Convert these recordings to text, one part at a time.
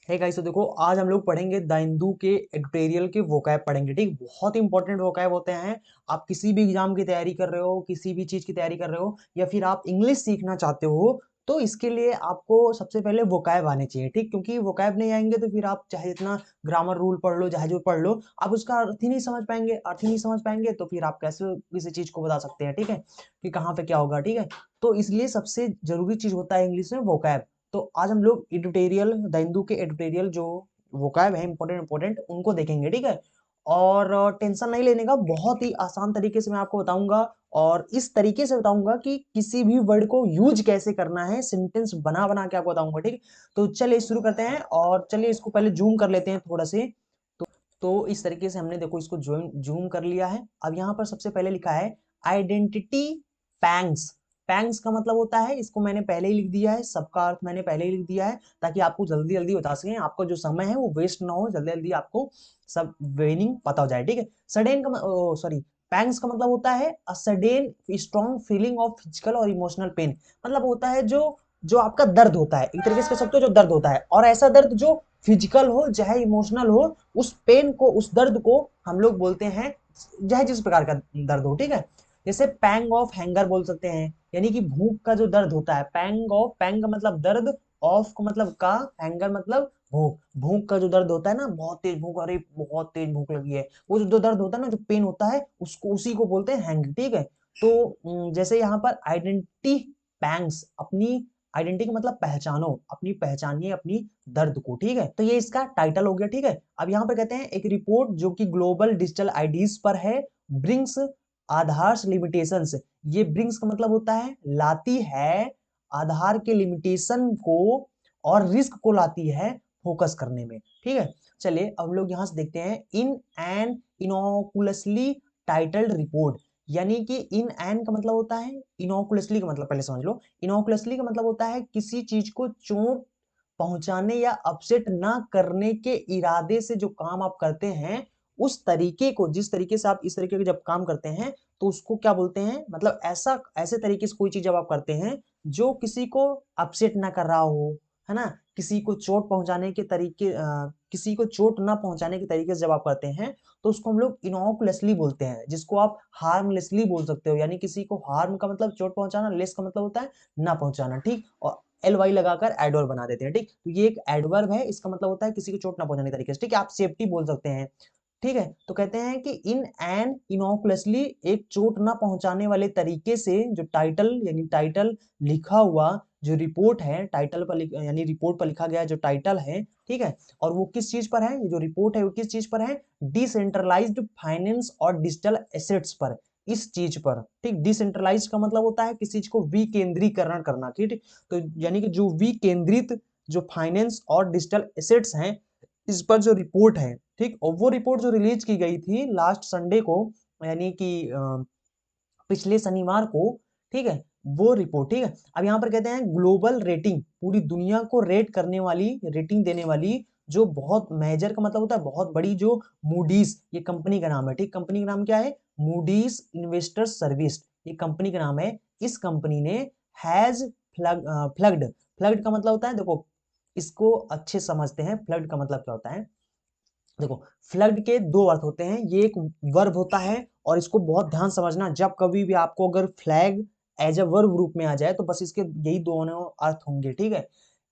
है गाइस। तो देखो आज हम लोग पढ़ेंगे द हिंदू के एडिटोरियल के वोकैब पढ़ेंगे। ठीक, बहुत इंपॉर्टेंट वोकैब होते हैं। आप किसी भी एग्जाम की तैयारी कर रहे हो, किसी भी चीज की तैयारी कर रहे हो, या फिर आप इंग्लिश सीखना चाहते हो, तो इसके लिए आपको सबसे पहले वोकैब आने चाहिए। ठीक, क्योंकि वोकैब नहीं आएंगे तो फिर आप चाहे जितना ग्रामर रूल पढ़ लो, चाहे जो पढ़ लो, आप उसका अर्थ ही नहीं समझ पाएंगे। अर्थ ही नहीं समझ पाएंगे तो फिर आप कैसे किसी चीज को बता सकते हैं, ठीक है, कि कहाँ पे क्या होगा। ठीक है, तो इसलिए सबसे जरूरी चीज होता है इंग्लिश में वोकैब। तो आज हम लोग एडिटोरियल, द हिंदू के एडिटोरियल जो वोकैब है इंपॉर्टेंट इंपॉर्टेंट उनको देखेंगे। ठीक है, और टेंशन नहीं लेने का, बहुत ही आसान तरीके से मैं आपको बताऊंगा, और इस तरीके से बताऊंगा कि किसी भी वर्ड को यूज कैसे करना है, सेंटेंस बना बना के आपको बताऊंगा। ठीक, तो चलिए शुरू करते हैं, और चलिए इसको पहले जूम कर लेते हैं थोड़ा से। तो इस तरीके से हमने देखो इसको जूम कर लिया है। अब यहाँ पर सबसे पहले लिखा है आइडेंटिटी पैंग्स। पैंग्स का मतलब होता है, इसको मैंने पहले ही लिख दिया है, सबका अर्थ मैंने पहले ही लिख दिया है, ताकि आपको जल्दी जल्दी बता सकें, आपका जो समय है वो वेस्ट ना हो, जल्दी जल्दी आपको सब मीनिंग पता हो जाए। ठीक है, सडेन का सॉरी पैंग्स का मतलब होता है a sudden strong feeling of physical और इमोशनल पेन। मतलब होता है जो जो आपका दर्द होता है, एक तरीके से कह सकते हो जो दर्द होता है, और ऐसा दर्द जो फिजिकल हो चाहे इमोशनल हो, उस पेन को, उस दर्द को हम लोग बोलते हैं, चाहे जिस प्रकार का दर्द हो। ठीक है, जैसे पैंग ऑफ हैंगर बोल सकते हैं, यानी कि भूख का जो दर्द होता है। पैंग ऑफ, पैंग का मतलब दर्द, ऑफ का मतलब का, हैंगर मतलब भूख। भूख का जो दर्द होता है ना, बहुत तेज भूख, अरे बहुत तेज भूख लगी है, वो जो दर्द होता है ना, जो पेन होता है, उसको उसी को बोलते हैं हैंग। ठीक है, तो जैसे यहाँ पर आइडेंटिटी पैंग्स, अपनी आइडेंटिटी का मतलब पहचानो, अपनी पहचानिए अपनी दर्द को। ठीक है, तो ये इसका टाइटल हो गया। ठीक है, अब यहाँ पर कहते हैं एक रिपोर्ट जो कि ग्लोबल डिजिटल आईडीज पर है, ब्रिंग्स आधार लिमिटेशंस। ये ब्रिंग्स का मतलब होता है लाती है, आधार के लिमिटेशन को और रिस्क को लाती है फोकस करने में। ठीक है, चलिए अब लोग यहां से देखते हैं इन एन इनोकुलसली टाइटल्ड रिपोर्ट। यानी कि इन एन का मतलब होता है, इनोकुलसली का मतलब पहले समझ लो। इनोकुलसली का मतलब होता है किसी चीज को चोट पहुंचाने या अपसेट ना करने के इरादे से जो काम आप करते हैं, उस तरीके को, जिस तरीके से आप इस तरीके के जब काम करते हैं तो उसको क्या बोलते हैं, मतलब ऐसा ऐसे तरीके से कोई चीज जब आप करते हैं जो किसी को अपसेट ना कर रहा हो, है ना, किसी को चोट पहुंचाने के तरीके, किसी को चोट ना पहुंचाने के तरीके से जब आप करते हैं, तो उसको हम लोग इनोकुलसली बोलते हैं, जिसको आप हार्मलेसली बोल सकते हो। यानी किसी को हार्म का मतलब चोट पहुंचाना, लेस का मतलब होता है ना पहुंचाना। ठीक, और एल वाई लगाकर एडवर्ब बना देते हैं। ठीक, तो ये एक एडवर्ब है, इसका मतलब होता है किसी को चोट ना पहुंचाने के तरीके से। ठीक है, आप सेफ्टी बोल सकते हैं। ठीक है, तो कहते हैं कि इन एन इनोकुलसली, एक चोट ना पहुंचाने वाले तरीके से, जो टाइटल यानी टाइटल लिखा हुआ जो रिपोर्ट है, टाइटल पर यानी रिपोर्ट पर लिखा गया जो टाइटल है। ठीक है, और वो किस चीज पर है, ये जो रिपोर्ट है वो किस चीज पर है, डिसेंट्रलाइज्ड फाइनेंस और डिजिटल एसेट्स पर, इस चीज पर। ठीक, डिसेंट्रलाइज का मतलब होता है किसी चीज को विकेंद्रीकरण करना। ठीक, तो यानी कि जो विकेंद्रित जो फाइनेंस और डिजिटल एसेट्स हैं, इस पर जो रिपोर्ट है। ठीक, और वो रिपोर्ट जो रिलीज की गई थी लास्ट संडे को, यानी कि पिछले शनिवार को। ठीक है, वो रिपोर्ट। ठीक है, अब यहाँ पर कहते हैं ग्लोबल रेटिंग, पूरी दुनिया को रेट करने वाली, रेटिंग देने वाली, जो बहुत मेजर का मतलब होता है बहुत बड़ी, जो मूडीज, ये कंपनी का नाम है। ठीक, कंपनी का नाम क्या है, मूडीज इन्वेस्टर्स सर्विस, ये कंपनी का नाम है। इस कंपनी ने हैज फ्लग्ड, फ्लग्ड का मतलब होता है, देखो इसको अच्छे समझते हैं, फ्लड का मतलब क्या होता है। देखो, फ्लड के दो अर्थ होते हैं, ये एक वर्ब होता है, और इसको बहुत ध्यान समझना, जब कभी भी आपको अगर फ्लैग एज अ वर्ब रूप में आ जाए तो बस इसके यही दोनों अर्थ होंगे। ठीक है,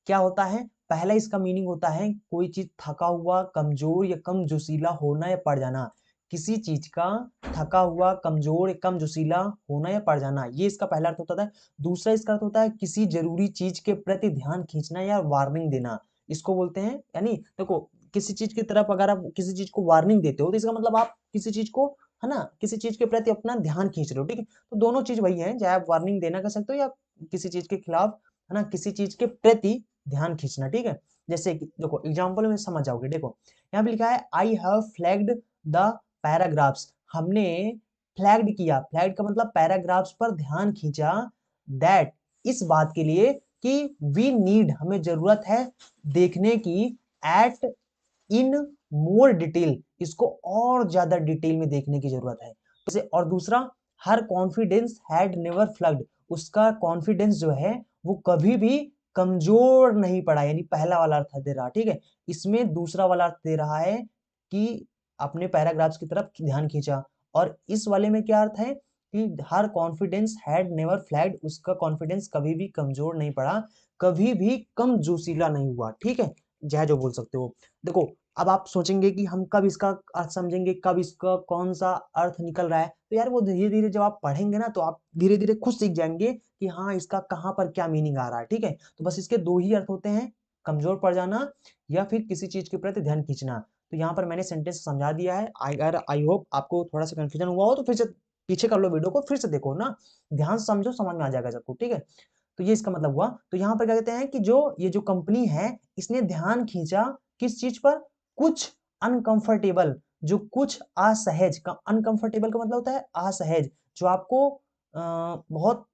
क्या होता है, पहला इसका मीनिंग होता है कोई चीज थका हुआ, कमजोर या कम जोशीला होना या पड़ जाना। किसी चीज का थका हुआ, कमजोर या कम जोशीला होना या पड़ जाना, ये इसका पहला अर्थ होता है। दूसरा इसका अर्थ होता है किसी जरूरी चीज के प्रति ध्यान खींचना या वार्निंग देना, इसको बोलते हैं। यानी देखो, किसी चीज की तरफ अगर आप किसी चीज को वार्निंग देते हो तो इसका मतलब आप किसी चीज को, है ना, किसी चीज के प्रति अपना ध्यान खींच रहे हो। ठीक है, तो दोनों चीज वही है, चाहे आप वार्निंग देना कर सकते हो या किसी चीज के खिलाफ, है ना, किसी चीज के प्रति ध्यान खींचना। ठीक है, जैसे कि देखो एग्जाम्पल में समझ जाओगे। देखो यहाँ पे लिखा है I have flagged the paragraphs, हमने फ्लैग्ड किया, फ्लैग्ड का मतलब पैराग्राफ्स पर ध्यान खींचा, दैट, इस बात के लिए कि वी नीड, हमें जरूरत है देखने की, एट इन मोर डिटेल, इसको और ज्यादा डिटेल में देखने की जरूरत है। जैसे, और दूसरा, हर कॉन्फिडेंस हैड नेवर फ्लग्ड, उसका कॉन्फिडेंस जो है वो कभी भी कमजोर नहीं पड़ा, यानी पहला वाला अर्थ दे रहा, ठीक है। इसमें दूसरा वाला अर्थ दे रहा है कि अपने पैराग्राफ्स की तरफ ध्यान खींचा, और इस वाले में क्या अर्थ है कि हर कॉन्फिडेंस हैड नेवर फ्लैग्ड, उसका कॉन्फिडेंस कभी भी कमजोर नहीं पड़ा, कभी भी कम जोशीला नहीं हुआ, ठीक है। जय जो बोल सकते हो। देखो अब आप सोचेंगे कि हम कब इसका अर्थ समझेंगे, कब इसका कौन सा अर्थ निकल रहा है, तो यार वो धीरे धीरे जब आप पढ़ेंगे ना तो आप धीरे धीरे खुद सीख जाएंगे कि हाँ इसका कहाँ पर क्या मीनिंग आ रहा है, ठीक है। तो बस इसके दो ही अर्थ होते हैं, कमजोर पड़ जाना या फिर किसी चीज के प्रति ध्यान खींचना। तो यहाँ पर मैंने सेंटेंस समझा दिया है। अगर आई होप आपको थोड़ा सा कंफ्यूजन हुआ हो तो फिर से पीछे कर लो वीडियो को, फिर से देखो ना, ध्यान से समझो, समझ में आ जाएगा सबको, ठीक है। तो ये इसका मतलब हुआ। तो यहाँ पर क्या कहते हैं कि जो ये जो कंपनी है इसने ध्यान खींचा किस चीज पर, कुछ अनकंफर्टेबल, जो कुछ असहज का, अनकंफर्टेबल का मतलब होता है असहज, जो आपको बहुत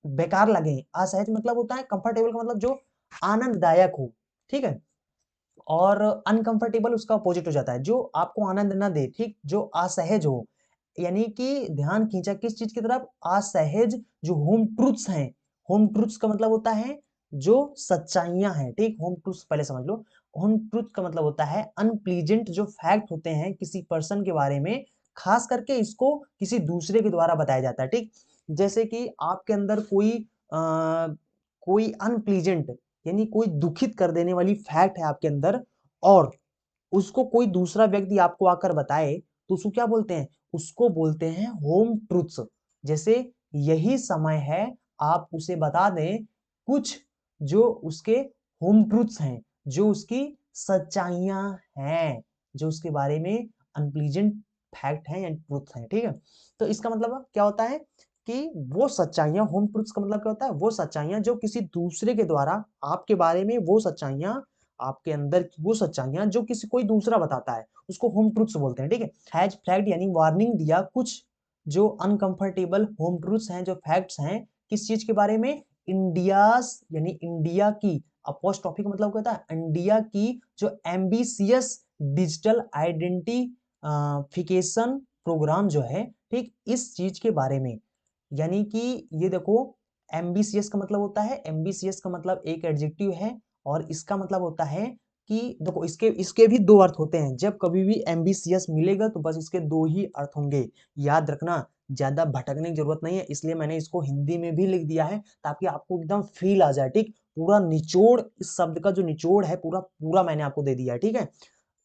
बेकार लगे। असहज मतलब होता है, कंफर्टेबल का मतलब जो आनंददायक हो, ठीक है। और अनकंफर्टेबल उसका अपोजिट हो जाता है, जो आपको आनंद ना दे, ठीक, जो असहज हो। यानी कि ध्यान खींचा किस चीज की तरफ, असहज जो होम ट्रूथ्स हैं। होम ट्रूथ्स का मतलब होता है जो सच्चाइयां हैं, ठीक। होम ट्रूथ्स पहले समझ लो। होम ट्रूथ का मतलब होता है अनप्लीजेंट जो फैक्ट होते हैं किसी पर्सन के बारे में, खास करके इसको किसी दूसरे के द्वारा बताया जाता है, ठीक। जैसे कि आपके अंदर कोई अनप्लीजेंट, यानी कोई दुखित कर देने वाली फैक्ट है आपके अंदर, और उसको कोई दूसरा व्यक्ति आपको आकर बताए, तो उसको क्या बोलते हैं, उसको बोलते हैं होम ट्रूथ्स। जैसे यही समय है आप उसे बता दें कुछ जो उसके होम ट्रूथ्स हैं, जो उसकी सच्चाइयां हैं, जो उसके बारे में अनप्लीजेंट फैक्ट है या ट्रूथ है, ठीक है। तो इसका मतलब क्या होता है कि वो सच्चाइयां, होम ट्रूथ्स का मतलब क्या होता है, वो सच्चाइयां जो किसी दूसरे के द्वारा आपके बारे में, वो सच्चाइयां आपके अंदर की वो सच्चाइयां जो किसी कोई दूसरा बताता है, उसको होम ट्रूथ्स बोलते हैं, ठीक है। हैज फ्लैग्ड यानी वार्निंग दिया कुछ जो अनकंफर्टेबल होम ट्रूथ्स हैं, जो फैक्ट्स हैं किस चीज के बारे में, इंडियास यानी इंडिया की, अपोस्ट्रोफी का मतलब क्या होता है, इंडिया की जो एम्बिशियस डिजिटल आइडेंटिफिकेशन प्रोग्राम जो है, ठीक, इस चीज के बारे में। यानी कि ये देखो, एम्बिशियस का मतलब होता है, एम्बिशियस का मतलब एक एडजेक्टिव है, और इसका मतलब होता है कि देखो इसके इसके भी दो अर्थ होते हैं। जब कभी भी एम्बिशियस मिलेगा तो बस इसके दो ही अर्थ होंगे, याद रखना, ज्यादा भटकने की जरूरत नहीं है। इसलिए मैंने इसको हिंदी में भी लिख दिया है ताकि आपको एकदम फील आ जाए, ठीक। पूरा निचोड़, इस शब्द का जो निचोड़ है पूरा पूरा मैंने आपको दे दिया है, ठीक है।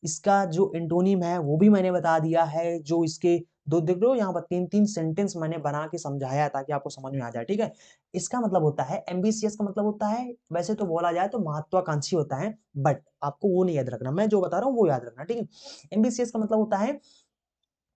इसका जो एंटोनिम है वो भी मैंने बता दिया है, जो इसके दो देख लो यहाँ पर तीन तीन सेंटेंस मैंने बना के समझाया है ताकि आपको समझ में आ जाए, ठीक है। इसका मतलब होता है, एम्बिशियस का मतलब होता है, वैसे तो बोला जाए तो महत्वाकांक्षी होता है, बट आपको वो नहीं याद रखना, मैं जो बता रहा हूँ वो याद रखना, ठीक है। एम्बिशियस का मतलब होता है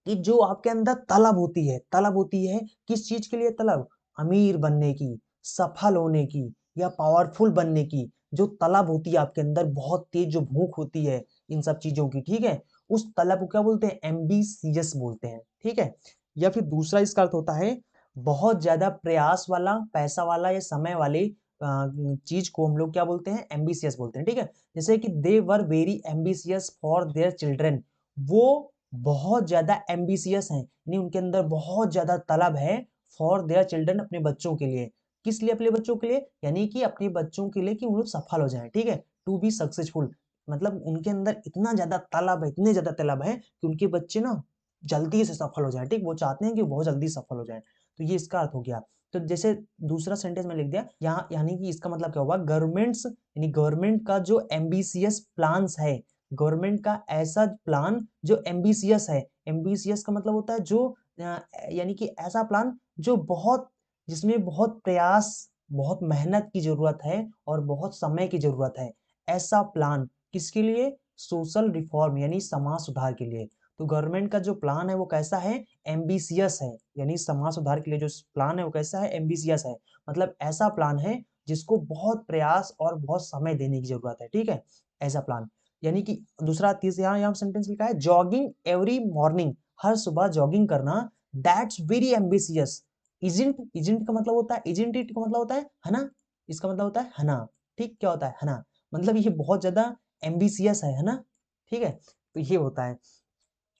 कि जो आपके अंदर तलब होती है, तलब होती है किस चीज के लिए, तलब अमीर बनने की, सफल होने की, या पावरफुल बनने की, जो तलब होती है आपके अंदर, बहुत तेज जो भूख होती है इन सब चीजों की, ठीक है, उस तलब को क्या बोलते हैं, एम्बिशियस बोलते हैं, ठीक है। या फिर दूसरा इसका अर्थ होता है बहुत ज्यादा प्रयास वाला, पैसा वाला या समय वाले चीज को हम लोग क्या बोलते हैं, एम्बिशियस बोलते हैं, ठीक है। जैसे कि they were very ambitious for their children, वो बहुत ज्यादा एम्बिशियस हैं, यानी उनके अंदर बहुत ज्यादा तलब है, फॉर देयर चिल्ड्रन अपने बच्चों के लिए। किस लिए अपने बच्चों के लिए, यानी कि अपने बच्चों के लिए कि वो लोग सफल हो जाएं, ठीक है। टू बी सक्सेसफुल, मतलब उनके अंदर इतना ज्यादा तलब है, इतने ज्यादा तलब है कि उनके बच्चे ना जल्दी से सफल हो जाए, ठीक, वो चाहते हैं कि बहुत जल्दी सफल हो जाए। तो ये इसका अर्थ हो गया। तो जैसे दूसरा सेंटेंस में लिख दिया यहाँ, यानी कि इसका मतलब क्या हुआ, गवर्नमेंट्स यानी गवर्नमेंट का जो एम्बिशियस प्लान्स है, गवर्नमेंट का ऐसा प्लान जो एम्बिशियस है, एम्बिशियस का मतलब होता है जो यानी कि ऐसा प्लान जो बहुत, जिसमें बहुत प्रयास, बहुत मेहनत की जरूरत है और बहुत समय की जरूरत है, ऐसा प्लान किसके लिए, सोशल रिफॉर्म यानी समाज सुधार के लिए। तो गवर्नमेंट का जो प्लान है वो कैसा है, एम्बिशियस है, यानी समाज सुधार के लिए जो प्लान है वो कैसा है, एम्बिशियस है, मतलब ऐसा प्लान है जिसको बहुत प्रयास और बहुत समय देने की जरूरत है, ठीक है, ऐसा प्लान। यानी कि दूसरा तीसरा यहाँ सेंटेंस लिखा है, जॉगिंग एवरी मॉर्निंग, हर सुबह जॉगिंग करना, that's very ambitious, isn't, isn't का मतलब होता है, इजेंट इट का मतलब होता है ना, इसका मतलब होता है ना, ठीक, क्या होता है ना, मतलब ये बहुत ज्यादा एम्बिशियस है ना, ठीक है। तो ये होता है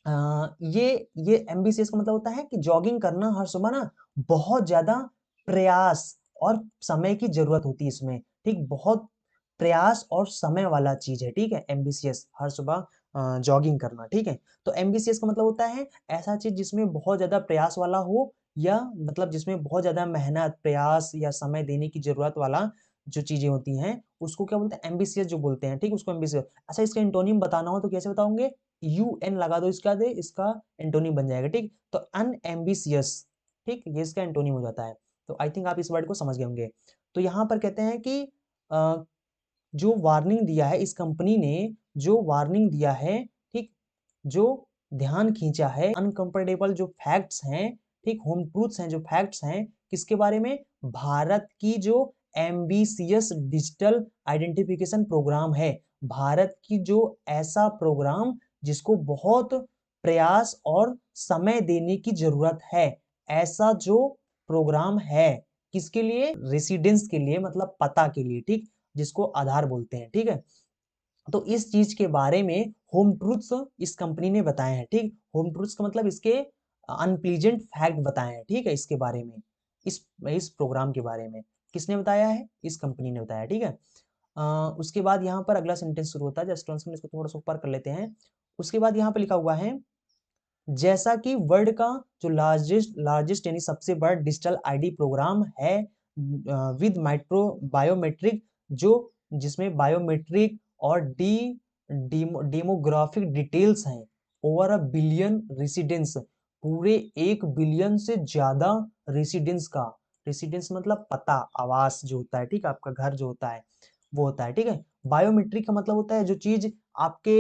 ये एम्बिशियस का मतलब होता है कि जॉगिंग करना हर सुबह ना बहुत ज्यादा प्रयास और समय की जरूरत होती है इसमें, ठीक, बहुत प्रयास और समय वाला चीज है, ठीक है। एम्बिशियस, हर सुबह जॉगिंग करना, ठीक है। तो एम्बिशियस का मतलब होता है ऐसा चीज जिसमें बहुत ज्यादा प्रयास वाला हो, या मतलब जिसमें बहुत ज्यादा मेहनत, प्रयास या समय देने की जरूरत वाला जो चीजें होती हैं उसको क्या बोलते हैं, एम्बिशियस जो बोलते हैं, ठीक, उसको एम्बिशियस। अच्छा, इसका एंटोनिम बताना हो तो कैसे बताओगे, यू एन लगा दो इसका, दे इसका एंटोनिम बन जाएगा, ठीक। तो अनएम्बिशियस, ठीक, ये इसका एंटोनिम हो जाता है। तो आई थिंक आप इस वर्ड को समझ गए होंगे। तो यहाँ पर कहते हैं कि जो वार्निंग दिया है इस कंपनी ने, जो वार्निंग दिया है, ठीक, जो ध्यान खींचा है, अनकंफर्टेबल जो फैक्ट्स हैं, ठीक, होम ट्रूथ्स हैं, जो फैक्ट्स हैं, किसके बारे में, भारत की जो एम्बिशियस डिजिटल आइडेंटिफिकेशन प्रोग्राम है, भारत की जो ऐसा प्रोग्राम जिसको बहुत प्रयास और समय देने की जरूरत है, ऐसा जो प्रोग्राम है, किसके लिए, रेसिडेंस के लिए, मतलब पता के लिए, ठीक, जिसको आधार बोलते हैं, ठीक है। तो इस चीज के बारे में होम ट्रूथ्स इस कंपनी ने बताए हैं, ठीक। होम ट्रूथ्स का मतलब इसके अनप्लीजेंट फैक्ट बताए हैं, ठीक है, इसके बारे में, इस प्रोग्राम के बारे में किसने बताया है, इस कंपनी ने बताया, ठीक है। उसके बाद यहाँ पर अगला सेंटेंस शुरू होता है, जस्ट इसको थोड़ा सा ऊपर कर लेते हैं। उसके बाद यहाँ पर लिखा हुआ है, जैसा कि वर्ल्ड का जो लार्जेस्ट लार्जेस्ट यानी सबसे बड़ा डिजिटल आईडी प्रोग्राम है विद माइक्रो बायोमेट्रिक, जो जिसमें बायोमेट्रिक और डेमोग्राफिक डिटेल्स हैं, ओवर अ बिलियन रेसिडेंस, पूरे 1 बिलियन से ज्यादा रेसिडेंस का, रेसिडेंस मतलब पता, आवास जो होता है, ठीक, आपका घर जो होता है वो होता है, ठीक है। बायोमेट्रिक का मतलब होता है जो चीज आपके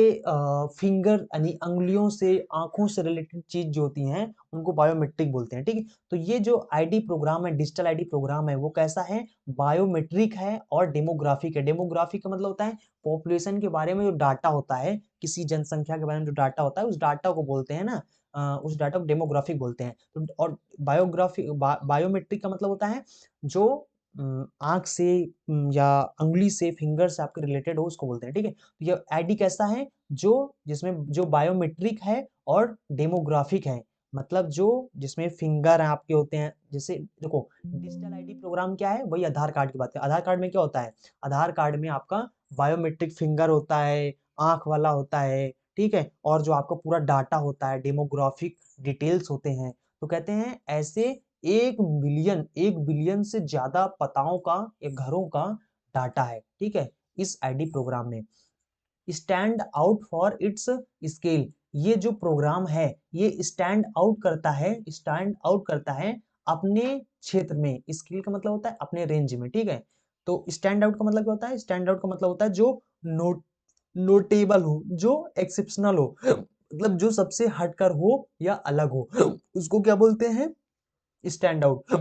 फिंगर यानी अंगुलियों से, आंखों से रिलेटेड चीज जो होती हैं उनको बायोमेट्रिक बोलते हैं, ठीक है। तो ये जो आईडी प्रोग्राम है, डिजिटल आईडी प्रोग्राम है, वो कैसा है, बायोमेट्रिक है और डेमोग्राफिक है। डेमोग्राफिक का मतलब होता है पॉपुलेशन के बारे में जो डाटा होता है, किसी जनसंख्या के बारे में जो डाटा होता है, उस डाटा को बोलते हैं ना, उस डाटा को डेमोग्राफिक बोलते हैं। तो और बायोमेट्रिक का मतलब होता है जो आंख से या अंगुली से, फिंगर से आपके रिलेटेड हो, उसको बोलते हैं, ठीक है। तो ये आईडी कैसा है, जो जिसमें जो बायोमेट्रिक है और डेमोग्राफिक है, मतलब जो जिसमें फिंगर आपके होते हैं, जैसे देखो डिजिटल आईडी प्रोग्राम क्या है, वही आधार कार्ड की बात है। आधार कार्ड में क्या होता है, आधार कार्ड में आपका बायोमेट्रिक फिंगर होता है, आंख वाला होता है, ठीक है, और जो आपका पूरा डाटा होता है, डेमोग्राफिक डिटेल्स होते हैं। तो कहते हैं ऐसे 1 बिलियन से ज्यादा पताओं का या घरों का डाटा है, ठीक है, इस आईडी प्रोग्राम में। Stand out for its scale, ये जो प्रोग्राम है ये स्टैंड आउट करता है अपने क्षेत्र में। स्केल का मतलब होता है अपने रेंज में, ठीक है। तो स्टैंड आउट का मतलब क्या होता है, स्टैंड आउट का मतलब होता है जो नोटेबल हो, जो एक्सेप्शनल हो, मतलब जो सबसे हटकर हो या अलग हो, उसको क्या बोलते हैं, स्टैंड आउट।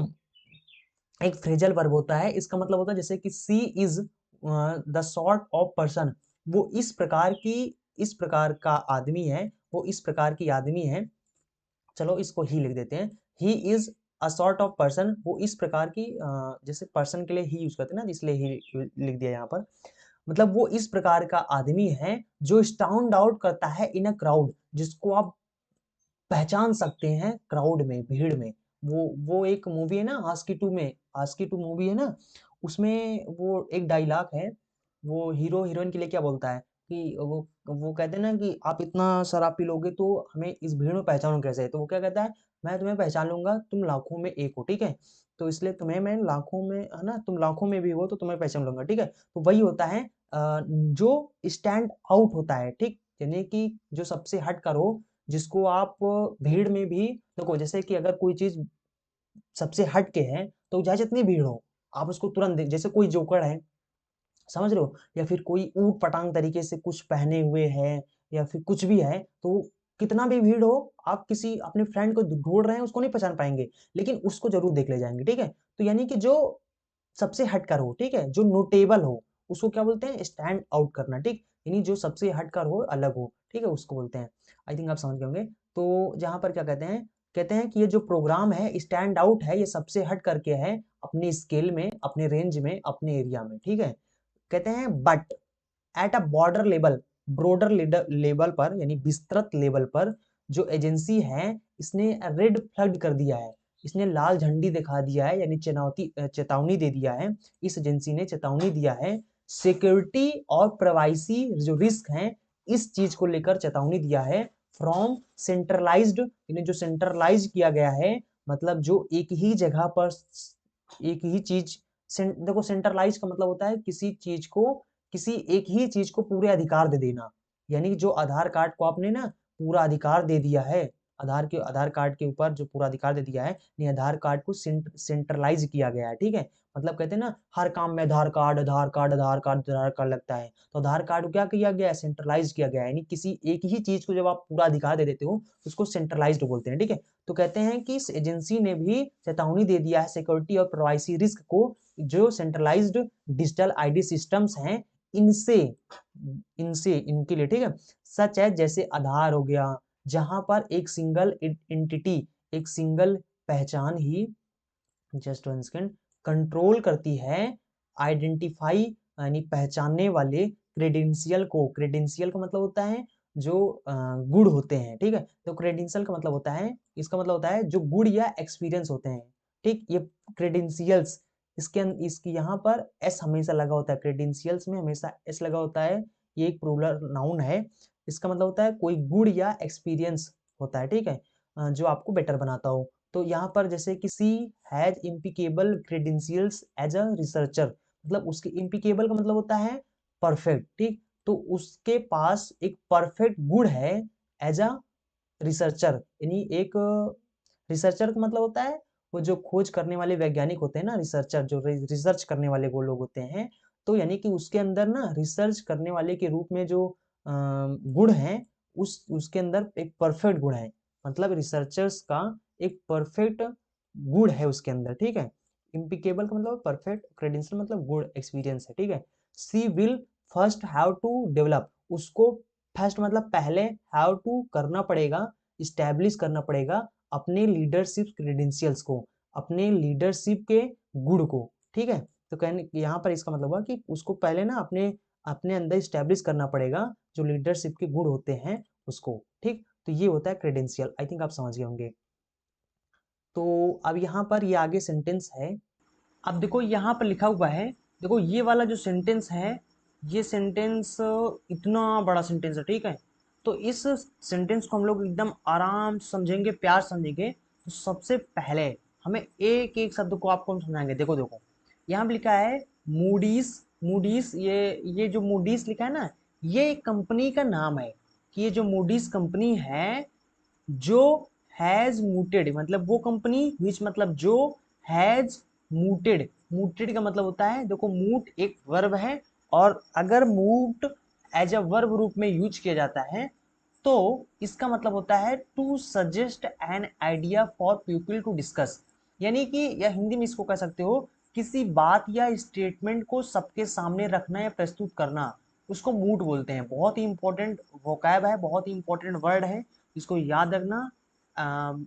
एक फ्रेजल वर्ब होता है, इसका मतलब होता है जैसे कि she is the sort of person, वो इस प्रकार का आदमी है, वो इस प्रकार की आदमी है। चलो इसको ही लिख देते हैं, he is a sort of person, वो इस प्रकार की जैसे पर्सन के लिए ही यूज करते हैं ना, इसलिए ही लिख दिया यहाँ पर। मतलब वो इस प्रकार का आदमी है जो स्टाउंड आउट करता है इन अ क्राउड, जिसको आप पहचान सकते हैं क्राउड में, भीड़ में। वो एक मूवी है ना, आस्की 2 में, आस्की 2 मूवी है ना, उसमें वो एक डायलॉग है, वो हीरो हीरोइन के लिए क्या बोलता है कि वो कहते हैं ना कि आप इतना शराब पी लोगे तो हमें इस भीड़ में पहचानो कैसे, तो वो क्या कहता है, मैं तुम्हें पहचान लूंगा, तुम लाखों में एक हो, ठीक है, तो इसलिए तुम्हें मैं लाखों में, है ना, तुम लाखों में भी हो तो तुम्हें पहचान लूंगा, ठीक है। तो वही होता है जो स्टैंड आउट होता है, ठीक, यानी कि जो सबसे हट कर हो, जिसको आप भीड़ में भी, देखो जैसे कि अगर कोई चीज सबसे हट के है तो चाहे जितनी भीड़ हो आप उसको तुरंत देख, जैसे कोई जोकर है, समझ रहे हो, या फिर कोई ऊट पटांग तरीके से कुछ पहने हुए है, या फिर कुछ भी है, तो कितना भी भीड़ हो, आप किसी अपने फ्रेंड को ढूंढ रहे हैं उसको नहीं पहचान पाएंगे, लेकिन उसको जरूर देख ले जाएंगे, ठीक है। तो यानी कि जो सबसे हटकर हो, ठीक है, जो नोटेबल हो, उसको क्या बोलते हैं, स्टैंड आउट करना, ठीक, यानी जो सबसे हटकर हो, अलग हो, ठीक है, उसको बोलते हैं। आई थिंक आप समझ गए होंगे। तो जहां पर क्या कहते हैं कि ये जो प्रोग्राम है स्टैंड आउट है, ये सबसे हट करके है अपने स्केल में, अपने रेंज में, अपने एरिया में, ठीक है। कहते हैं but at a border level, broader level पर, यानी विस्तृत लेवल पर जो एजेंसी है इसने रेड फ्लैग कर दिया है, इसने लाल झंडी दिखा दिया है, यानी चेतावनी दे दिया है, इस एजेंसी ने चेतावनी दिया है, सिक्योरिटी और प्राइवेसी जो रिस्क हैं इस चीज को लेकर चेतावनी दिया है फ्रॉम सेंट्रलाइज्ड, यानी जो सेंट्रलाइज किया गया है, मतलब जो एक ही जगह पर एक ही चीज, देखो सेंट्रलाइज का मतलब होता है किसी चीज को, किसी एक ही चीज को पूरे अधिकार दे देना, यानी जो आधार कार्ड को आपने ना पूरा अधिकार दे दिया है, आधार कार्ड के ऊपर जो पूरा अधिकार दे दिया है, नहीं आधार कार्ड को सेंट्रलाइज किया गया है, ठीक है। मतलब कहते हैं ना हर काम में आधार कार्ड आधार कार्ड आधार कार्ड आधार कार्ड लगता है, तो आधार कार्ड को क्या किया गया है, सेंट्रलाइज किया गया है, यानी किसी एक ही चीज को जब आप पूरा अधिकार दे देते हो उसको सेंट्रलाइज्ड बोलते हैं, ठीक है। तो कहते हैं कि इस एजेंसी ने भी चेतावनी दे दिया है सिक्योरिटी और प्राइवेसी रिस्क को, जो सेंट्रलाइज्ड डिजिटल आईडी सिस्टम्स हैं इनसे इनसे इनके लिए, ठीक है। सच है जैसे आधार हो गया, जहां पर एक सिंगल एंटिटी, एक सिंगल पहचान ही, जस्ट वन सेकेंड, कंट्रोल करती है आइडेंटिफाई, यानी पहचानने वाले क्रेडेंशियल को, क्रेडेंशियल का मतलब होता है जो गुण होते हैं, ठीक है। तो क्रेडेंशियल का मतलब होता है, इसका मतलब होता है जो गुण या एक्सपीरियंस होते हैं, ठीक। ये क्रेडेंशियल्स, इसकी यहाँ पर एस हमेशा लगा होता है, क्रेडेंशियल्स में हमेशा एस लगा होता है, ये एक प्लूरल नाउन है, इसका मतलब होता है कोई गुण या एक्सपीरियंस होता है, ठीक है, जो आपको बेटर बनाता हो। तो यहाँ पर जैसे किसी has impeccable credentials as a researcher, मतलब उसके इम्पिकेबल का मतलब होता है परफेक्ट, ठीक। तो उसके पास एक परफेक्ट गुण है एज अ रिसर्चर, यानी एक रिसर्चर का मतलब होता है वो जो खोज करने वाले वैज्ञानिक होते हैं ना, रिसर्चर जो रिसर्च करने वाले वो लोग होते हैं, तो यानी कि उसके अंदर ना रिसर्च करने वाले के रूप में जो गुण है उसके अंदर एक परफेक्ट गुण है, मतलब रिसर्चर्स का एक परफेक्ट गुड है उसके अंदर, ठीक है। इम्पिकेबल का मतलब परफेक्ट, क्रेडेंशियल मतलब गुड एक्सपीरियंस है, ठीक है। She will first have to develop, उसको फर्स्ट मतलब पहले हैव टू करना पड़ेगा, इस्टेब्लिश करना पड़ेगा अपने लीडरशिप क्रेडेंशियल्स को, अपने लीडरशिप के गुण को, ठीक है। तो कहने यहाँ पर इसका मतलब हुआ कि उसको पहले ना अपने अपने अंदर इस्टेब्लिश करना पड़ेगा जो लीडरशिप के गुण होते हैं उसको, ठीक। तो ये होता है क्रेडेंशियल, आई थिंक आप समझ गए होंगे। तो अब यहाँ पर ये आगे सेंटेंस है, अब देखो यहाँ पर लिखा हुआ है, देखो ये वाला जो सेंटेंस है, ये सेंटेंस इतना बड़ा सेंटेंस है, ठीक है। तो इस सेंटेंस को हम लोग एकदम आराम से समझेंगे, प्यार समझेंगे। तो सबसे पहले हमें एक एक शब्द को आपको हम समझाएंगे। देखो देखो यहाँ पे लिखा है मूडीज, मूडीज, ये जो मूडीज लिखा है ना, ये एक कंपनी का नाम है, कि ये जो मूडीज कंपनी है जो हैज मूटेड, मतलब वो कंपनी विच, मतलब जो हैज मूटेड, मूटेड का मतलब होता है, देखो मूट एक वर्ब है, और अगर मूट एज अ वर्ब रूप में यूज किया जाता है तो इसका मतलब होता है to suggest an idea for people to discuss, यानी कि या हिंदी में इसको कह सकते हो किसी बात या स्टेटमेंट को सबके सामने रखना या प्रस्तुत करना, उसको मूट बोलते हैं। बहुत ही इंपॉर्टेंट वोकैब है, बहुत ही इंपॉर्टेंट वर्ड है, इसको याद रखना।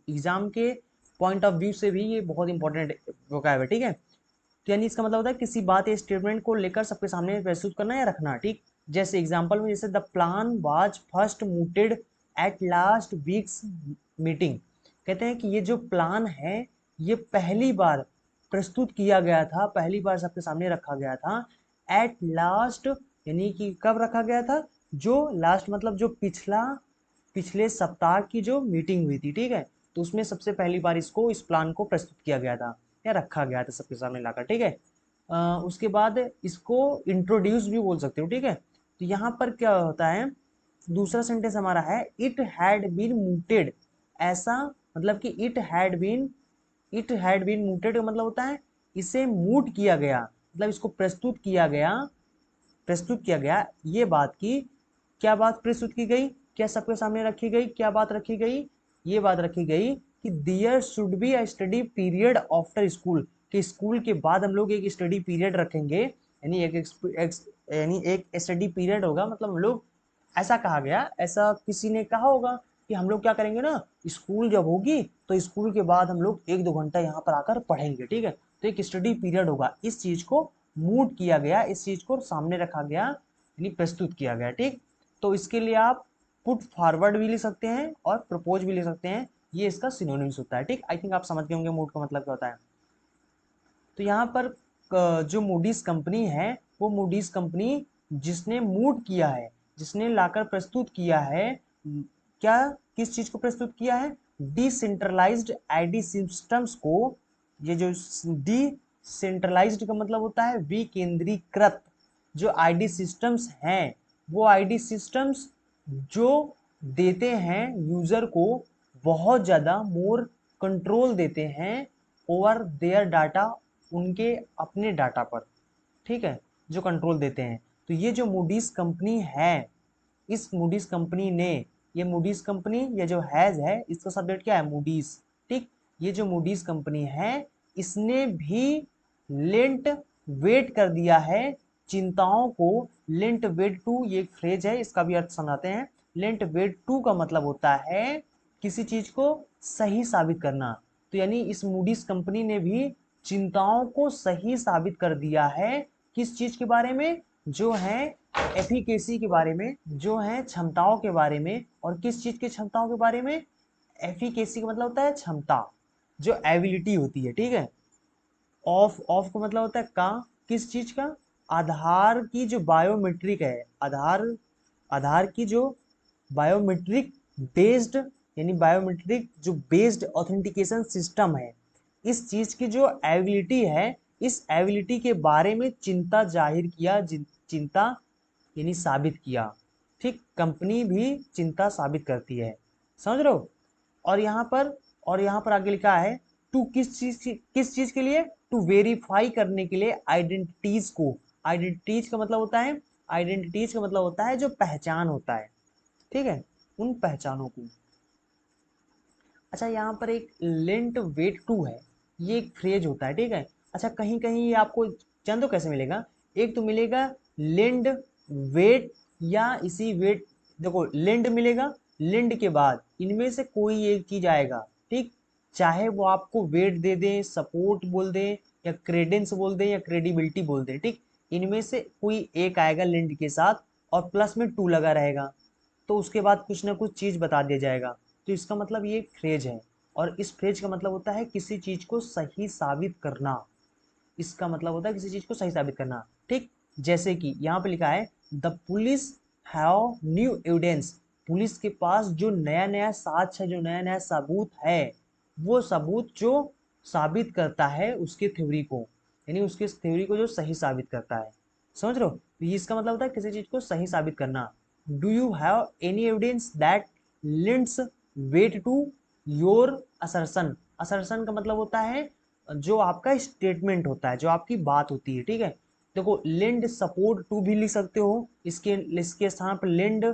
एग्जाम के पॉइंट ऑफ व्यू से भी ये बहुत इंपॉर्टेंट वोकैब है, ठीक है। तो यानी इसका मतलब होता है किसी बात या स्टेटमेंट को लेकर सबके सामने प्रस्तुत करना या रखना, ठीक। जैसे एग्जांपल में, जैसे the plan was first mooted at last weeks meeting, कहते हैं कि ये जो प्लान है ये पहली बार प्रस्तुत किया गया था, पहली बार सबके सामने रखा गया था एट लास्ट, यानी कि कब रखा गया था, जो लास्ट मतलब जो पिछले सप्ताह की जो मीटिंग हुई थी, ठीक है। तो उसमें सबसे पहली बार इसको, इस प्लान को प्रस्तुत किया गया था या रखा गया था सबके सामने लाकर, ठीक है। उसके बाद इसको इंट्रोड्यूस भी बोल सकते हो, ठीक है। तो यहाँ पर क्या होता है, दूसरा सेंटेंस हमारा है इट हैड बीन मूटेड, ऐसा मतलब कि इट हैड बीन मूटेड का मतलब होता है इसे मूट किया गया, मतलब इसको प्रस्तुत किया गया ये बात की, क्या बात प्रस्तुत की गई, क्या सबके सामने रखी गई, क्या बात रखी गई, ये बात रखी गई कि there should be a study period after school, कि स्कूल के बाद हम लोग एक स्टडी पीरियड रखेंगे, यानी एक स्टडी पीरियड होगा, मतलब हम लोग, ऐसा कहा गया, ऐसा किसी ने कहा होगा कि हम लोग क्या करेंगे ना, स्कूल जब होगी तो स्कूल के बाद हम लोग 1-2 घंटा यहाँ पर आकर पढ़ेंगे, ठीक है। तो एक स्टडी पीरियड होगा, इस चीज को मूड किया गया, इस चीज को सामने रखा गया, यानी प्रस्तुत किया गया, ठीक। तो इसके लिए आप पुट फॉरवर्ड भी लिख सकते हैं और प्रपोज भी लिख सकते हैं, ये इसका सिनोनिम्स होता है। ठीक, आई थिंक आप समझ गए होंगे मूड का मतलब क्या होता है। तो यहाँ पर जो मूडीज कंपनी है वो मूडीज कंपनी जिसने मूड किया है, जिसने लाकर प्रस्तुत किया है, क्या किस चीज को प्रस्तुत किया है, डिसेंट्रलाइज्ड आईडी सिस्टम्स को। ये जो डिसेंट्रलाइज्ड का मतलब होता है विकेंद्रीकृत, जो आईडी सिस्टम्स हैं वो आईडी सिस्टम्स जो देते हैं यूजर को बहुत ज़्यादा मोर कंट्रोल देते हैं ओवर देयर डाटा, उनके अपने डाटा पर। ठीक है, जो कंट्रोल देते हैं। तो ये जो मूडीज कंपनी है, इस मूडीज कंपनी ने, ये मूडीज कंपनी, ये जो हैज है इसका सब्जेक्ट क्या है, मूडीज। ठीक, ये जो मूडीज कंपनी है इसने भी लेंट वेट कर दिया है चिंताओं को। लेंट वेट टू, ये एक फ्रेज है, इसका भी अर्थ समझाते हैं। लेंट वेट टू का मतलब होता है किसी चीज को सही साबित करना। तो यानी इस मूडीज कंपनी ने भी चिंताओं को सही साबित कर दिया है। किस चीज के बारे में, जो है एफिकेसी के बारे में, जो है क्षमताओं के बारे में। और किस चीज की क्षमताओं के बारे में, एफिकेसी का मतलब होता है क्षमता, जो एबिलिटी होती है। ठीक है, ऑफ, ऑफ का मतलब होता है का, किस चीज का, आधार की जो बायोमेट्रिक है, आधार, आधार की जो बायोमेट्रिक बेस्ड, यानी बायोमेट्रिक जो बेस्ड ऑथेंटिकेशन सिस्टम है, इस चीज की जो एबिलिटी है, इस एबिलिटी के बारे में चिंता जाहिर किया, चिंता यानी साबित किया। ठीक, कंपनी भी चिंता साबित करती है, समझ रहे हो। और यहाँ पर, और यहाँ पर आगे लिखा है टू, किस चीज के लिए, टू वेरीफाई करने के लिए आइडेंटिटीज को। आइडेंटिटीज का मतलब होता है, आइडेंटिटीज का मतलब होता है जो पहचान होता है। ठीक है, उन पहचानों को। अच्छा, यहाँ पर एक लेंट वेट टू है, ये एक फ्रेज होता है। ठीक है, अच्छा कहीं कहीं ये आपको जान दो कैसे मिलेगा। एक तो मिलेगा लेंड वेट, या इसी वेट, देखो लेंड मिलेगा, लेंड के बाद इनमें से कोई एक चीज आएगा। ठीक, चाहे वो आपको वेट दे दें, सपोर्ट बोल दें, या क्रेडेंस बोल दें, या क्रेडिबिलिटी बोल दें। ठीक, इनमें से कोई एक आएगा लेंड के साथ, और प्लस में टू लगा रहेगा, तो उसके बाद कुछ ना कुछ चीज बता दिया जाएगा। तो इसका मतलब ये एक फ्रेज है, और इस फ्रेज का मतलब होता है किसी चीज को सही साबित करना। इसका मतलब होता है किसी चीज को सही साबित करना। ठीक, जैसे कि यहाँ पे लिखा है the police have new evidence, police के पास जो नया नया साक्ष्य है, जो नया नया सबूत है, वो सबूत जो साबित करता है उसके थ्योरी को, यानी उसके थ्योरी को जो सही साबित करता है। समझ रहे हो, तो इसका मतलब होता है किसी चीज को सही साबित करना। Do you have any evidence that lends weight to your assertion. Assertion का मतलब होता है जो आपका स्टेटमेंट होता है, जो आपकी बात होती है। ठीक है, देखो लेंड सपोर्ट टू भी लिख सकते हो, इसके इसके स्थान पर लेंड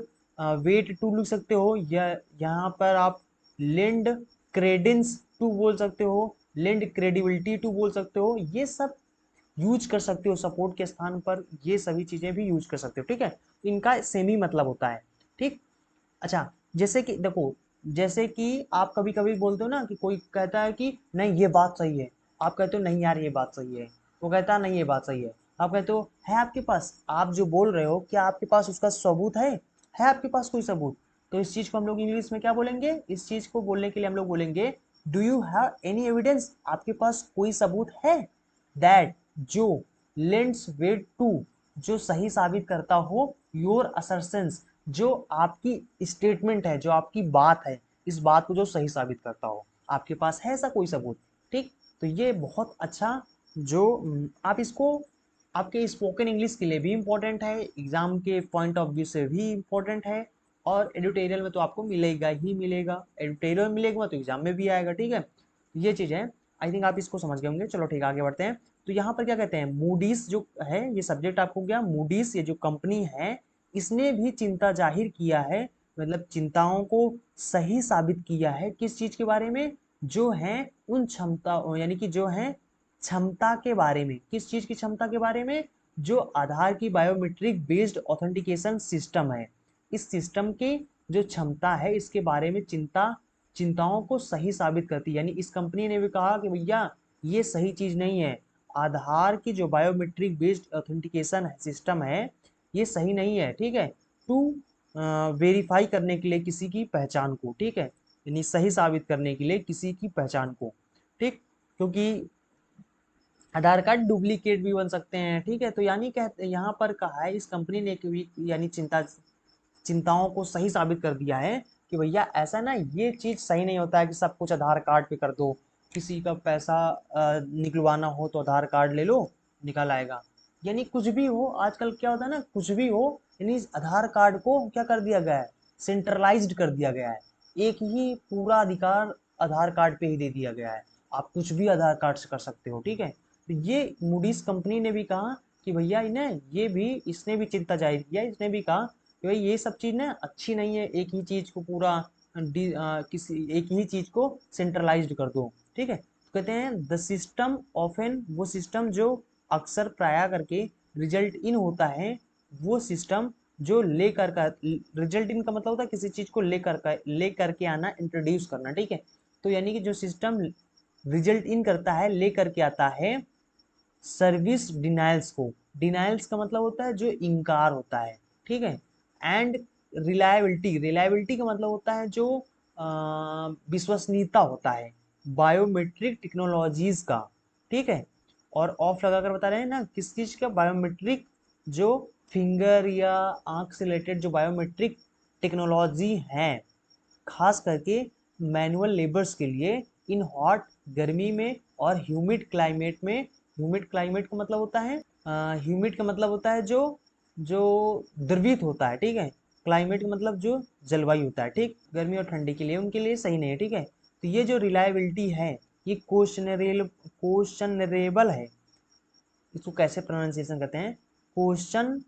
वेट टू लिख सकते हो, या यहाँ पर आप लेंड क्रेडेंस टू बोल सकते हो, लेंड क्रेडिबिलिटी टू बोल सकते हो। ये सब यूज कर सकते हो सपोर्ट के स्थान पर, ये सभी चीजें भी यूज कर सकते हो। ठीक है, इनका सेम ही मतलब होता है। ठीक, अच्छा जैसे कि देखो, जैसे कि आप कभी कभी बोलते हो ना कि कोई कहता है कि नहीं ये बात सही है, आप कहते हो नहीं यार ये बात सही है, वो कहता है नहीं ये बात सही है, आप कहते हो है आपके पास, आप जो बोल रहे हो क्या आपके पास उसका सबूत है आपके पास कोई सबूत। तो इस चीज को हम लोग इंग्लिश में क्या बोलेंगे, इस चीज को बोलने के लिए हम लोग बोलेंगे do you have any evidence, आपके पास कोई सबूत है, दैट जो लेंड्स वेट टू, जो सही साबित करता हो योर असर्शंस, जो आपकी स्टेटमेंट है, जो आपकी बात है, इस बात को जो सही साबित करता हो। आपके पास है ऐसा कोई सबूत। ठीक, तो ये बहुत अच्छा, जो आप इसको आपके स्पोकन इंग्लिश के लिए भी इम्पोर्टेंट है, एग्जाम के पॉइंट ऑफ व्यू से भी इम्पोर्टेंट है, और एडिटोरियल में तो आपको मिलेगा ही मिलेगा, एडिटोरियल मिलेगा तो एग्जाम में भी आएगा। ठीक है, ये चीज़ है, आई थिंक आप इसको समझ गए होंगे। चलो ठीक है, आगे बढ़ते हैं। तो यहाँ पर क्या कहते हैं, मूडीज जो है, ये सब्जेक्ट आपको गया, मूडीज ये जो कंपनी है इसने भी चिंता जाहिर किया है, मतलब चिंताओं को सही साबित किया है किस चीज के बारे में, जो है उन क्षमता, यानी कि जो है क्षमता के बारे में, किस चीज की क्षमता के बारे में, जो आधार की बायोमेट्रिक बेस्ड ऑथेंटिकेशन सिस्टम है, इस सिस्टम की जो क्षमता है इसके बारे में चिंताओं को सही साबित करती है। यानी इस कंपनी ने भी कहा कि भैया ये सही चीज नहीं है, आधार की जो बायोमेट्रिक बेस्ड ऑथेंटिकेशन सिस्टम है ये सही नहीं है। ठीक है, टू वेरीफाई करने के लिए किसी की पहचान को। ठीक है, यानी सही साबित करने के लिए किसी की पहचान को, ठीक। क्योंकि आधार कार्ड डुप्लीकेट भी बन सकते हैं, ठीक है। तो यानी कहते यहाँ पर कहा है इस कंपनी ने कि यानी चिंताओं को सही साबित कर दिया है कि भैया ऐसा ना, ये चीज सही नहीं होता है कि सब कुछ आधार कार्ड पे कर दो। किसी का पैसा निकलवाना हो तो आधार कार्ड ले लो, निकल आएगा। यानी कुछ भी हो, आजकल क्या होता है ना, कुछ भी हो, यानी इस आधार कार्ड को क्या कर दिया गया है, सेंट्रलाइज्ड कर दिया गया है। एक ही पूरा अधिकार आधार कार्ड पे ही दे दिया गया है, आप कुछ भी आधार कार्ड से कर सकते हो, ठीक है। तो ये मूडीज कंपनी ने भी कहा कि भैया इन्हें ये भी, इसने भी चिंता जाहिर किया, इसने भी कहा कि भाई ये सब चीज़ ना अच्छी नहीं है, एक ही चीज़ को पूरा किसी एक ही चीज़ को सेंट्रलाइज्ड कर दो, ठीक है। तो कहते हैं द सिस्टम ऑफ एन, वो सिस्टम जो अक्सर प्राय करके रिजल्ट इन होता है, वो सिस्टम जो लेकर का, रिजल्ट इन का मतलब होता है किसी चीज़ को लेकर के आना, इंट्रोड्यूस करना, ठीक है। तो यानी कि जो सिस्टम रिजल्ट इन करता है, लेकर के आता है सर्विस डिनाइल्स को। डिनाइल्स का मतलब होता है जो इनकार होता है, ठीक है। एंड रिलायबिलिटी, रिलायबिलिटी का मतलब होता है जो विश्वसनीयता होता है बायोमेट्रिक टेक्नोलॉजीज का, ठीक है। और ऑफ लगाकर बता रहे हैं ना किस चीज का, बायोमेट्रिक, जो फिंगर या आंख से रिलेटेड जो बायोमेट्रिक टेक्नोलॉजी है, खास करके मैनुअल लेबर्स के लिए इन हॉट, गर्मी में, और ह्यूमिड क्लाइमेट में। ह्यूमिड क्लाइमेट का मतलब होता है, ह्यूमिड का मतलब होता है जो जो द्रवित होता है, ठीक है। क्लाइमेट का मतलब जो जलवायु होता है, ठीक। गर्मी और ठंडी के लिए उनके लिए सही नहीं है, ठीक है। तो ये जो रिलायबिलिटी है, ये क्वेश्चनरेबल है। इसको कैसे प्रोनाउंसिएशन करते हैं, क्वेश्चन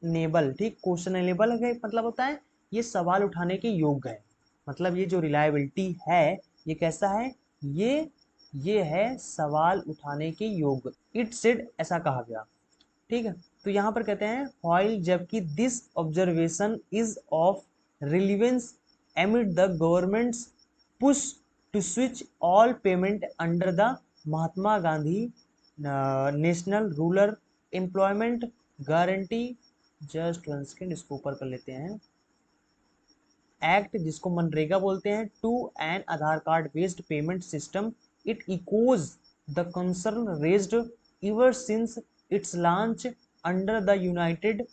नेबल, ठीक। क्वेश्चनेबल है मतलब होता है ये सवाल उठाने के योग्य है। मतलब ये जो रिलायबिलिटी है, ये कैसा है, ये है सवाल उठाने के योग्य। इट सेड, ऐसा कहा गया, ठीक है। तो यहाँ पर कहते हैं व्हाइल, जबकि this observation is of relevance amid the government's push to switch all payment under the Mahatma Gandhi national rural employment Guarantee, just one second, इसको ऊपर कर लेते हैं, एक्ट, जिसको मनरेगा बोलते हैं, to an Aadhaar card based payment system. It echoes the concern raised ever since its launch under the United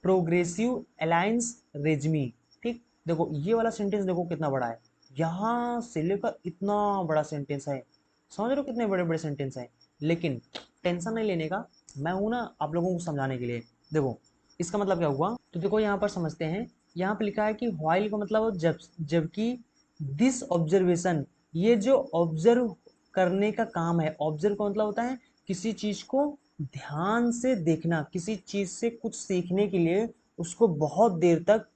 Progressive Alliance regime, ठीक। देखो ये वाला सेंटेंस देखो कितना बड़ा है, यहाँ से लेकर इतना बड़ा सेंटेंस है, समझ रहे हो कितने बड़े बड़े सेंटेंस हैं। लेकिन टेंशन नहीं लेने का, मैं हूं ना आप लोगों को समझाने के लिए। देखो इसका मतलब क्या हुआ, तो देखो यहाँ पर समझते हैं। यहाँ पे लिखा है कि व्हाइल का मतलब जबकि, दिस ऑब्जर्वेशन, ये जो ऑब्जर्व करने का काम है, ऑब्जर्व का मतलब होता है किसी चीज को ध्यान से देखना, किसी चीज से कुछ सीखने के लिए उसको बहुत देर तक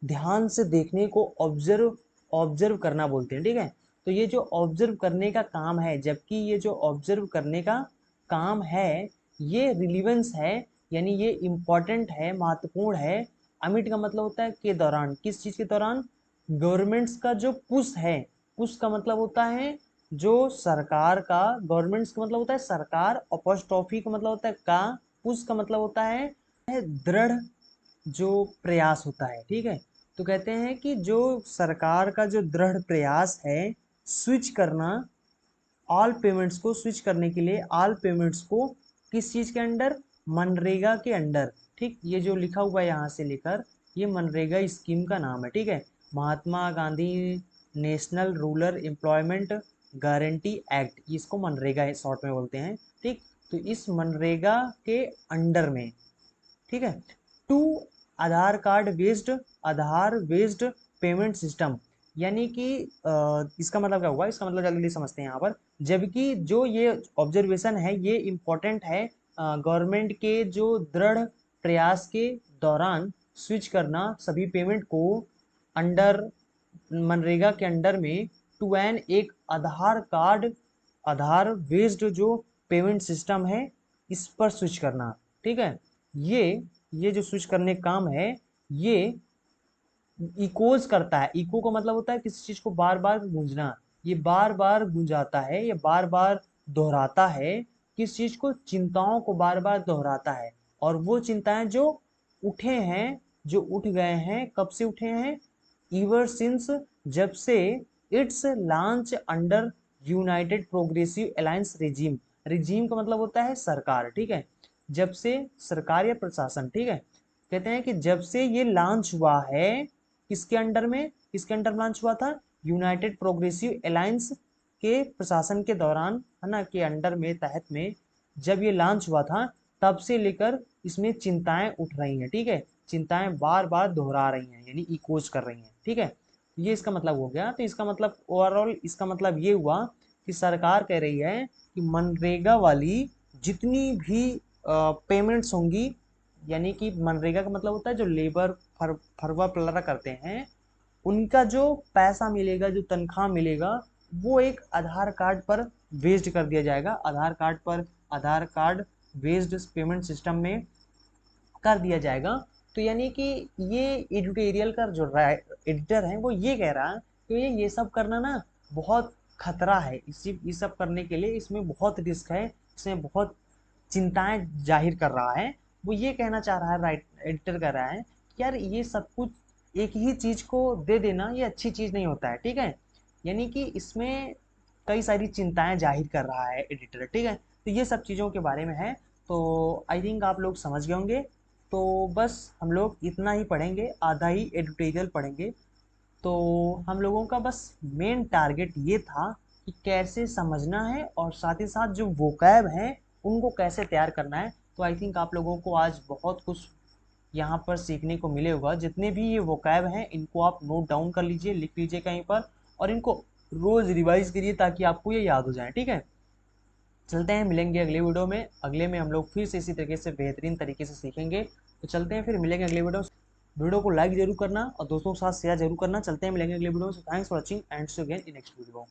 ध्यान से देखने को ऑब्जर्व ऑब्जर्व करना बोलते हैं, ठीक है। तो ये जो ऑब्जर्व करने का काम है, जबकि ये जो ऑब्जर्व करने का काम है, ये रिलीवेंस है, यानी ये इम्पोर्टेंट है, महत्वपूर्ण है। अमिट का मतलब होता है के दौरान, किस चीज के दौरान, गवर्नमेंट्स का जो पुश है, पुश का मतलब होता है जो सरकार का, गवर्नमेंट्स का मतलब होता है सरकार, अपॉस्ट्रोफी का मतलब होता है का, पुश का मतलब होता है दृढ़ जो प्रयास होता है, ठीक है। तो कहते हैं कि जो सरकार का जो दृढ़ प्रयास है स्विच करना, ऑल पेमेंट्स को स्विच करने के लिए, ऑल पेमेंट्स को किस चीज के अंडर, मनरेगा के अंडर, ठीक। ये जो लिखा हुआ है यहाँ से लेकर, ये मनरेगा स्कीम का नाम है, ठीक है। Mahatma Gandhi national rural employment guarantee act, इसको मनरेगा शॉर्ट में बोलते हैं, ठीक। तो इस मनरेगा के अंडर में, ठीक है, to Aadhaar based payment system, यानी कि इसका मतलब क्या हुआ, इसका मतलब जल्दी समझते हैं यहाँ पर। जबकि जो ये ऑब्जर्वेशन है ये इम्पोर्टेंट है गवर्नमेंट के जो दृढ़ प्रयास के दौरान स्विच करना सभी पेमेंट को अंडर, मनरेगा के अंडर में, टू एन एक आधार बेस्ड जो पेमेंट सिस्टम है, इस पर स्विच करना, ठीक है। ये ये जो स्विच करने का काम है, ये इकोज करता है। इको का मतलब होता है किसी चीज को बार बार गूंजना, ये बार बार गूंजाता है, ये बार बार दोहराता है, किस चीज को, चिंताओं को बार बार दोहराता है। और वो चिंताएं जो उठे हैं, जो उठ गए हैं, कब से उठे हैं, ever since, जब से its launch under United Progressive alliance regime, regime का मतलब होता है सरकार, ठीक है, जब से सरकार या प्रशासन, ठीक है, कहते हैं कि जब से ये लॉन्च हुआ है, किसके अंडर में, किसके अंडर लॉन्च हुआ था, यूनाइटेड प्रोग्रेसिव अलायंस के प्रशासन के दौरान, है ना, के अंडर में, तहत में जब ये लॉन्च हुआ था, तब से लेकर इसमें चिंताएं उठ रही हैं, ठीक है, चिंताएं बार बार दोहरा रही हैं, यानी इकोज कर रही हैं, ठीक है, ये इसका मतलब हो गया। तो इसका मतलब ओवरऑल इसका मतलब ये हुआ कि सरकार कह रही है कि मनरेगा वाली जितनी भी पेमेंट्स होंगी, यानी कि मनरेगा का मतलब होता है जो लेबर फरवा पलरा करते हैं, उनका जो पैसा मिलेगा, जो तनख्वाह मिलेगा, वो एक आधार कार्ड पर बेस्ड कर दिया जाएगा, आधार कार्ड पर, आधार कार्ड बेस्ड पेमेंट सिस्टम में कर दिया जाएगा। तो यानी कि ये एडिटोरियल का जो एडिटर है वो ये कह रहा है कि ये सब करना ना बहुत खतरा है, इसी ये सब करने के लिए इसमें बहुत रिस्क है, इसमें बहुत चिंताएं जाहिर कर रहा है। वो ये कहना चाह रहा है, राइट, एडिटर कह रहा है कि यार ये सब कुछ एक ही चीज को दे देना ये अच्छी चीज नहीं होता है, ठीक है, यानी कि इसमें कई सारी चिंताएं जाहिर कर रहा है एडिटर, ठीक है, तो ये सब चीज़ों के बारे में है। तो आई थिंक आप लोग समझ गए होंगे। तो बस हम लोग इतना ही पढ़ेंगे, आधा ही एडिटोरियल पढ़ेंगे। तो हम लोगों का बस मेन टारगेट ये था कि कैसे समझना है और साथ ही साथ जो वोकैब हैं उनको कैसे तैयार करना है। तो आई थिंक आप लोगों को आज बहुत कुछ यहाँ पर सीखने को मिले होगा। जितने भी ये वोकैब हैं इनको आप नोट डाउन कर लीजिए, लिख लीजिए कहीं पर, और इनको रोज रिवाइज करिए ताकि आपको ये याद हो जाए, ठीक है। चलते हैं, मिलेंगे अगले वीडियो में, अगले में हम लोग फिर से इसी तरीके से बेहतरीन तरीके से सीखेंगे। तो चलते हैं, फिर मिलेंगे अगले वीडियो को लाइक जरूर करना और दोस्तों के साथ शेयर जरूर करना। चलते हैं, मिलेंगे अगले वीडियो में। Thanks for watching and see you again in next video.